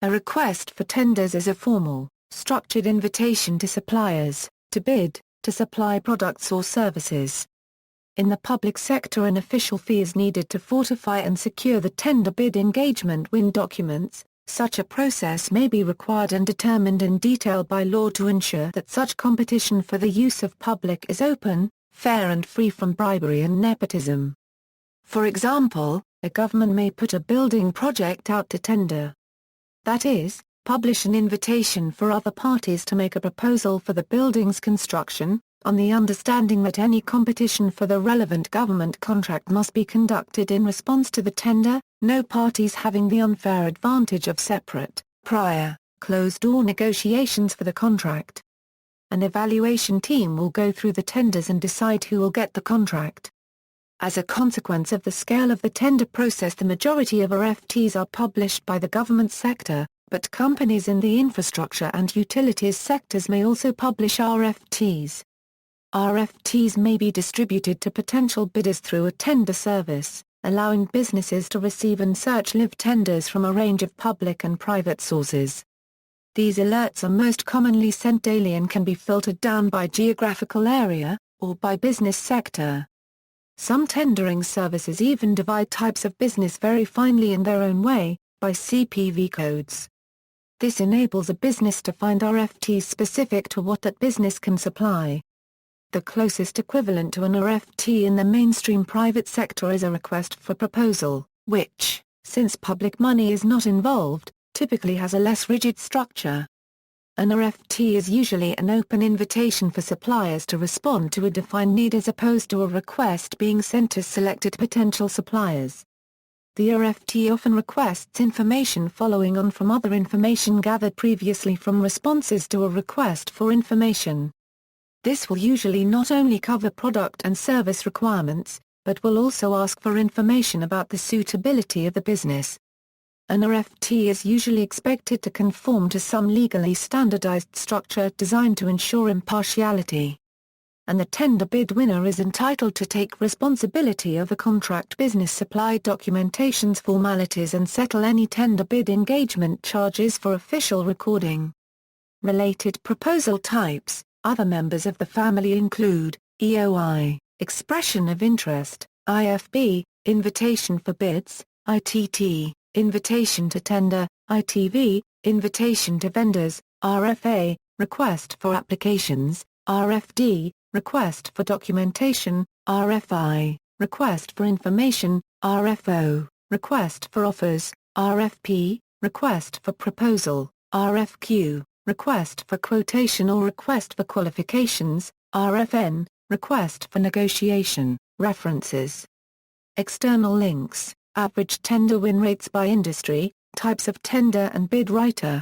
A request for tenders is a formal, structured invitation to suppliers, to bid, to supply products or services. In the public sector, an official fee is needed to fortify and secure the tender bid engagement win documents. Such a process may be required and determined in detail by law to ensure that such competition for the use of public is open, fair and free from bribery and nepotism. For example, a government may put a building project out to tender. That is, publish an invitation for other parties to make a proposal for the building's construction, on the understanding that any competition for the relevant government contract must be conducted in response to the tender, no parties having the unfair advantage of separate, prior, closed-door negotiations for the contract. An evaluation team will go through the tenders and decide who will get the contract. As a consequence of the scale of the tender process, the majority of RFTs are published by the government sector, but companies in the infrastructure and utilities sectors may also publish RFTs. RFTs may be distributed to potential bidders through a tender service, allowing businesses to receive and search live tenders from a range of public and private sources. These alerts are most commonly sent daily and can be filtered down by geographical area, or by business sector. Some tendering services even divide types of business very finely in their own way, by CPV codes. This enables a business to find RFTs specific to what that business can supply. The closest equivalent to an RFT in the mainstream private sector is a request for proposal, which, since public money is not involved, typically has a less rigid structure. An RFT is usually an open invitation for suppliers to respond to a defined need as opposed to a request being sent to selected potential suppliers. The RFT often requests information following on from other information gathered previously from responses to a request for information. This will usually not only cover product and service requirements, but will also ask for information about the suitability of the business. An RFT is usually expected to conform to some legally standardized structure designed to ensure impartiality. And the tender bid winner is entitled to take responsibility of the contract business supply documentation's formalities and settle any tender bid engagement charges for official recording. Related proposal types. Other members of the family include, EOI, Expression of Interest, IFB, Invitation for Bids, ITT, Invitation to Tender, ITV, Invitation to Vendors, RFA, Request for Applications, RFD, Request for Documentation, RFI, Request for Information, RFO, Request for Offers, RFP, Request for Proposal, RFQ, Request for Quotation or Request for Qualifications, RFN, Request for Negotiation. References. External links. Average tender win rates by industry, types of tender and bid writer.